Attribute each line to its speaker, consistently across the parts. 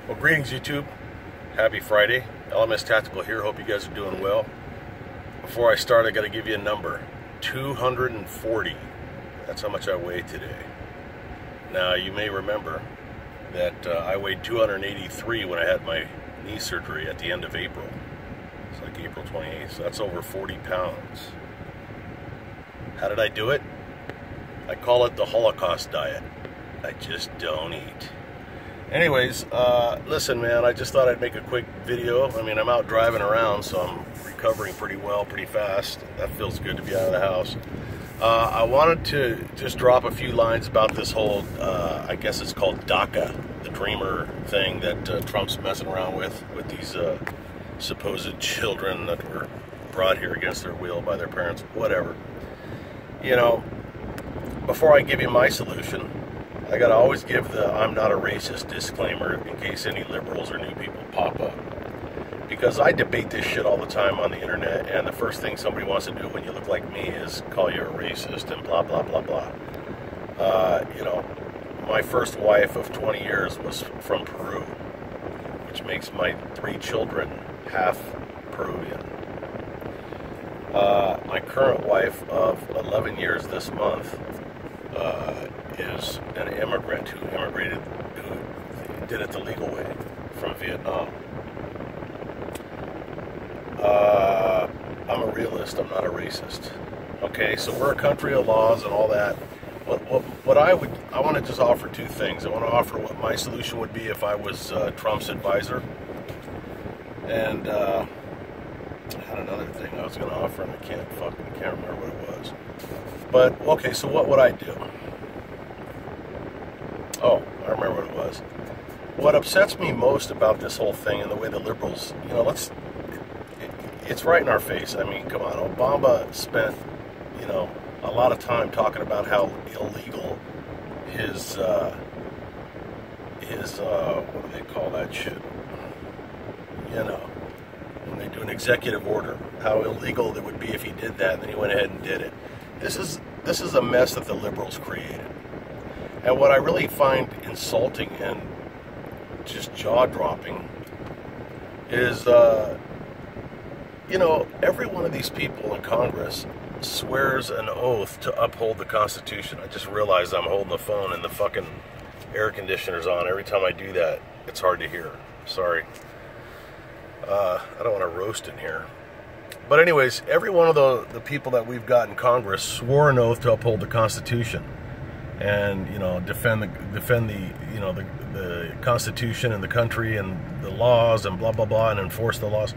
Speaker 1: Well, greetings YouTube. Happy Friday. LMS Tactical here. Hope you guys are doing well. Before I start, I got to give you a number. 240. That's how much I weigh today. Now, you may remember that I weighed 283 when I had my knee surgery at the end of April. It's like April 28th, so that's over 40 pounds. How did I do it? I call it the Holocaust diet. I just don't eat. Anyways, listen, man, I just thought I'd make a quick video. I mean, I'm out driving around, so I'm recovering pretty well, pretty fast. That feels good to be out of the house. I wanted to just drop a few lines about this whole, I guess it's called Daca, the dreamer thing that Trump's messing around with these supposed children that were brought here against their will by their parents, whatever. You know, before I give you my solution, I gotta always give the I'm not a racist disclaimer in case any liberals or new people pop up. Because I debate this shit all the time on the internet, and the first thing somebody wants to do when you look like me is call you a racist and blah, blah, blah, blah. You know, my first wife of 20 years was from Peru, which makes my 3 children half Peruvian. My current wife of 11 years this month is an immigrant who did it the legal way from Vietnam. I'm a realist, I'm not a racist. Okay, so we're a country of laws and all that. What I want to just offer 2 things. I want to offer what my solution would be if I was Trump's advisor. And I had another thing I was going to offer and I can't remember what it was. But, okay, so what would I do? Oh, I remember what it was. What upsets me most about this whole thing and the way the liberals, you know, it's right in our face. I mean, come on, Obama spent, you know, a lot of time talking about how illegal his what do they call that shit? You know, when they do an executive order, how illegal it would be if he did that, and then he went ahead and did it. This is a mess that the liberals created. And what I really find insulting and just jaw-dropping is, you know, every one of these people in Congress swears an oath to uphold the Constitution. I just realized I'm holding the phone and the fucking air conditioner's on. Every time I do that, it's hard to hear. Sorry. I don't want to roast in here. But anyways, every one of the people that we've got in Congress swore an oath to uphold the Constitution. And, you know, defend the you know, the Constitution and the country and the laws and blah, blah, blah, and enforce the laws.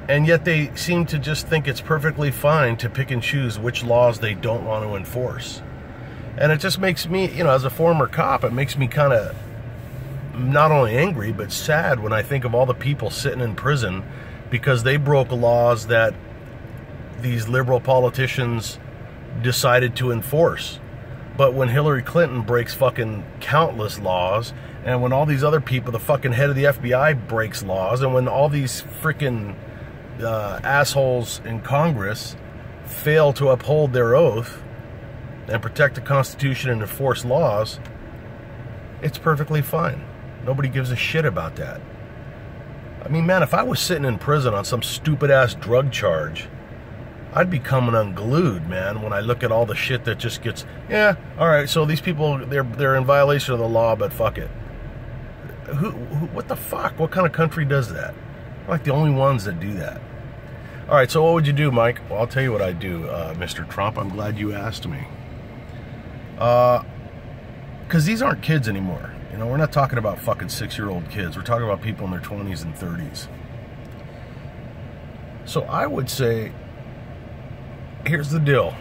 Speaker 1: And yet they seem to just think it's perfectly fine to pick and choose which laws they don't want to enforce. And it just makes me, you know, as a former cop, it makes me kind of not only angry, but sad when I think of all the people sitting in prison because they broke laws that these liberal politicians decided to enforce. But when Hillary Clinton breaks fucking countless laws, and when all these other people, the fucking head of the FBI breaks laws, and when all these freaking assholes in Congress fail to uphold their oath and protect the Constitution and enforce laws, it's perfectly fine. Nobody gives a shit about that. I mean, man, if I was sitting in prison on some stupid-ass drug charge, I'd be coming unglued, man, when I look at all the shit that just gets, yeah, all right, so these people, they're in violation of the law, but fuck it. What the fuck? What kind of country does that? We're like the only ones that do that. All right, so what would you do, Mike? Well, I'll tell you what I'd do, Mr. Trump. I'm glad you asked me. Because these aren't kids anymore. You know, we're not talking about fucking 6-year-old kids. We're talking about people in their 20s and 30s. So I would say, here's the deal.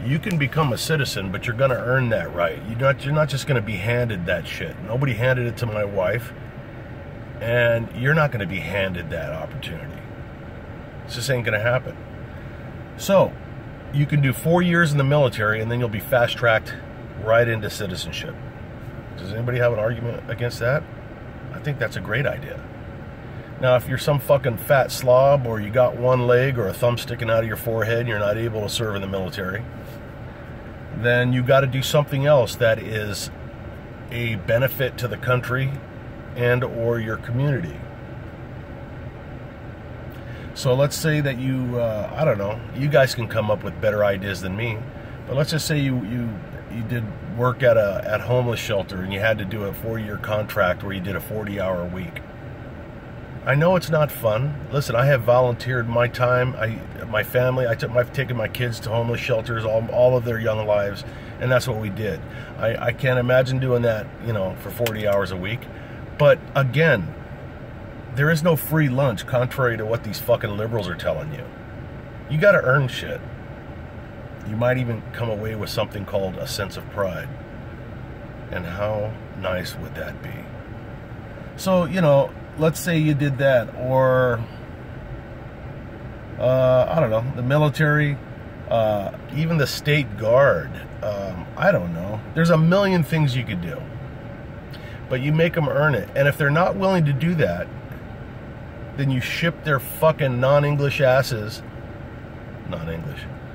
Speaker 1: You can become a citizen, but you're going to earn that right. You're not just going to be handed that shit. Nobody handed it to my wife, and you're not going to be handed that opportunity. It just ain't going to happen. So, you can do 4 years in the military, and then you'll be fast-tracked right into citizenship. Does anybody have an argument against that? I think that's a great idea. Now, if you're some fucking fat slob, or you got one leg or a thumb sticking out of your forehead and you're not able to serve in the military, then you got to do something else that is a benefit to the country and or your community. So let's say that you, I don't know, you guys can come up with better ideas than me, but let's just say you did work at homeless shelter and you had to do a 4-year contract where you did a 40-hour week. I know it's not fun. Listen, I have volunteered my time, my family, I've taken my kids to homeless shelters all of their young lives, and that's what we did. I can't imagine doing that, you know, for 40 hours a week. But again, there is no free lunch, contrary to what these fucking liberals are telling you. You gotta earn shit. You might even come away with something called a sense of pride. And how nice would that be? So, you know, let's say you did that, or, I don't know, the military, even the state guard, I don't know. There's a million things you could do. But you make them earn it. And if they're not willing to do that, then you ship their fucking non-English asses,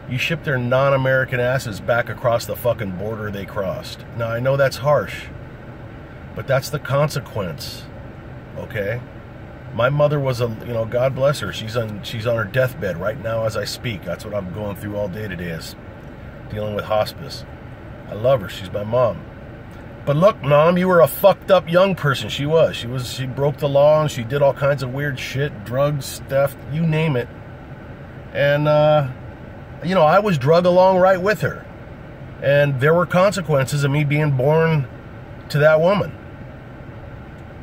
Speaker 1: you ship their non-American asses back across the fucking border they crossed. Now, I know that's harsh, but that's the consequence, okay? My mother was a, you know, God bless her, she's on her deathbed right now as I speak. That's what I'm going through all day today, is dealing with hospice. I love her, she's my mom. But look, Mom, you were a fucked up young person. She broke the law and she did all kinds of weird shit, drugs, theft, you name it. And, you know, I was drug along right with her. And there were consequences of me being born to that woman.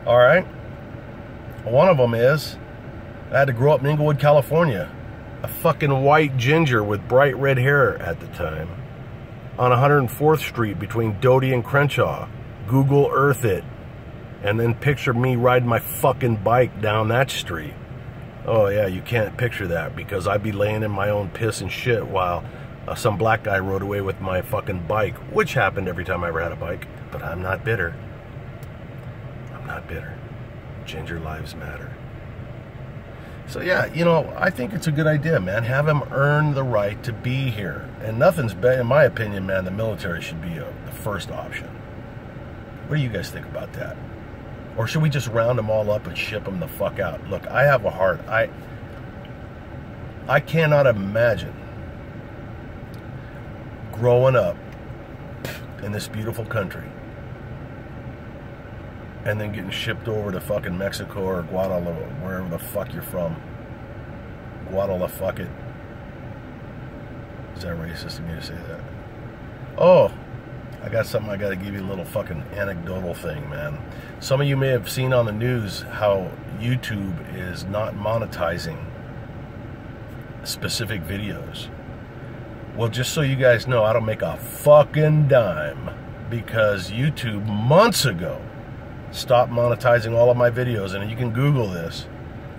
Speaker 1: All right? One of them is, I had to grow up in Inglewood, California. A fucking white ginger with bright red hair at the time. On 104th Street between Doty and Crenshaw. Google Earth it. And then picture me riding my fucking bike down that street. Oh yeah, you can't picture that because I'd be laying in my own piss and shit while some black guy rode away with my fucking bike, which happened every time I ever had a bike. But I'm not bitter. I'm not bitter. Ginger lives matter. So yeah, you know, I think it's a good idea, man. Have them earn the right to be here. And nothing's better, in my opinion, man, the military should be the first option. What do you guys think about that? Or should we just round them all up and ship them the fuck out? Look, I have a heart. I cannot imagine growing up in this beautiful country and then getting shipped over to fucking Mexico or Guatemala, wherever the fuck you're from. Guatemala, fuck it. Is that racist of me to say that? Oh, I got something I got to give you, a little fucking anecdotal thing, man. Some of you may have seen on the news how YouTube is not monetizing specific videos. Well, just so you guys know, I don't make a fucking dime because YouTube months ago stopped monetizing all of my videos, and you can Google this.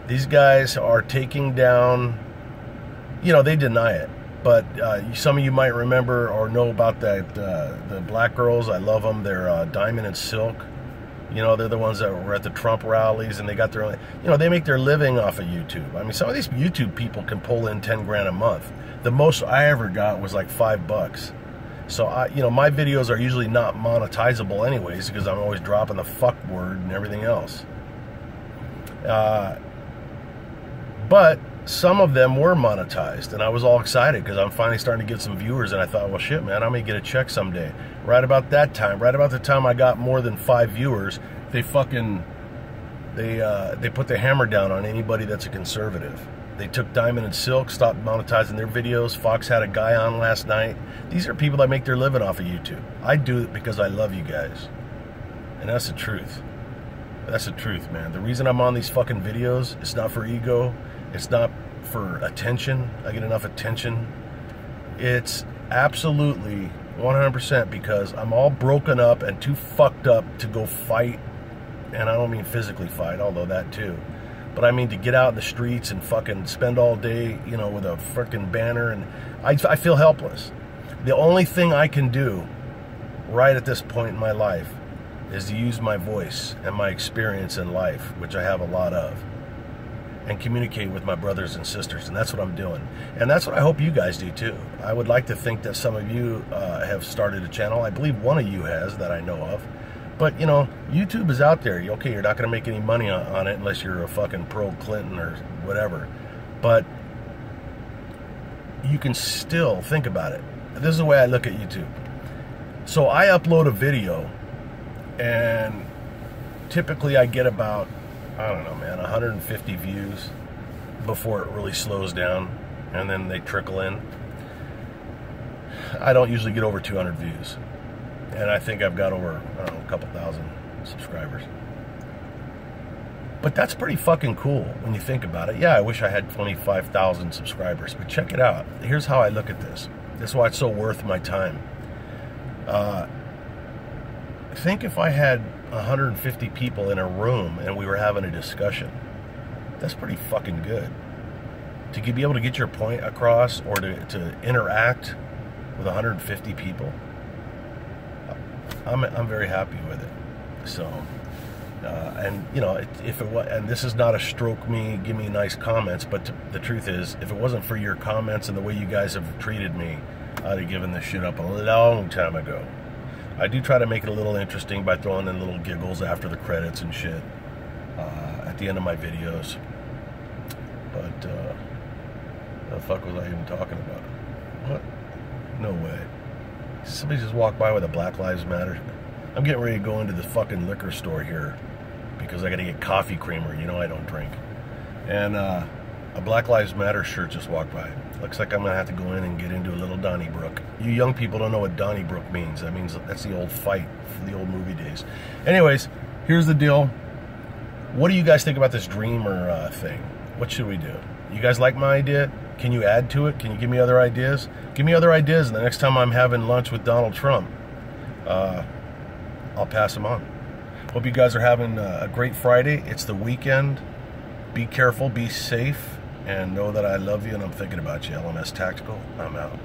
Speaker 1: These guys are taking down, you know, they deny it, but some of you might remember or know about that, the black girls. I love them. They're Diamond and Silk. You know, they're the ones that were at the Trump rallies, and they got their own, you know, they make their living off of YouTube. I mean, some of these YouTube people can pull in 10 grand a month. The most I ever got was like $5. So, you know, my videos are usually not monetizable anyways because I'm always dropping the fuck word and everything else. But some of them were monetized, and I was all excited because I'm finally starting to get some viewers, and I thought, well, shit, man, I may get a check someday. Right about that time, right about the time I got more than 5 viewers, they put the hammer down on anybody that's a conservative. They took Diamond and Silk, stopped monetizing their videos. Fox had a guy on last night. These are people that make their living off of YouTube. I do it because I love you guys. And that's the truth. That's the truth, man. The reason I'm on these fucking videos, it's not for ego. It's not for attention. I get enough attention. It's absolutely 100% because I'm all broken up and too fucked up to go fight. And I don't mean physically fight, although that too. But I mean to get out in the streets and fucking spend all day, you know, with a freaking banner. And I feel helpless. The only thing I can do right at this point in my life is to use my voice and my experience in life, which I have a lot of, and communicate with my brothers and sisters. And that's what I'm doing. And that's what I hope you guys do too. I would like to think that some of you have started a channel. I believe one of you has, that I know of. But, you know, YouTube is out there. Okay, you're not going to make any money on it unless you're a fucking pro-Clinton or whatever. But you can still think about it. This is the way I look at YouTube. So I upload a video, and typically I get about, I don't know, man, 150 views before it really slows down, and then they trickle in. I don't usually get over 200 views, and I think I've got over, I don't know, a couple thousand subscribers. But that's pretty fucking cool when you think about it. Yeah, I wish I had 25,000 subscribers, but check it out. Here's how I look at this. This is why it's so worth my time. Think if I had 150 people in a room and we were having a discussion. That's pretty fucking good. To be able to get your point across, or to interact with 150 people, I'm very happy with it. So, and you know, if it was, and this is not a stroke me, give me nice comments, but the truth is, if it wasn't for your comments and the way you guys have treated me, I'd have given this shit up a long time ago. I do try to make it a little interesting by throwing in little giggles after the credits and shit at the end of my videos. But what the fuck was I even talking about? What? No way. Somebody just walked by with a Black Lives Matter. I'm getting ready to go into the fucking liquor store here because I gotta get coffee creamer. You know I don't drink. And a Black Lives Matter shirt just walked by. Looks like I'm gonna have to go in and get into a little Donnybrook. You young people don't know what Donnybrook means. That means that's the old fight from the old movie days. Anyways, here's the deal. What do you guys think about this Dreamer thing? What should we do? You guys like my idea? Can you add to it? Can you give me other ideas? Give me other ideas, and the next time I'm having lunch with Donald Trump, I'll pass them on. Hope you guys are having a great Friday. It's the weekend. Be careful, be safe, and know that I love you and I'm thinking about you. LMS Tactical, I'm out.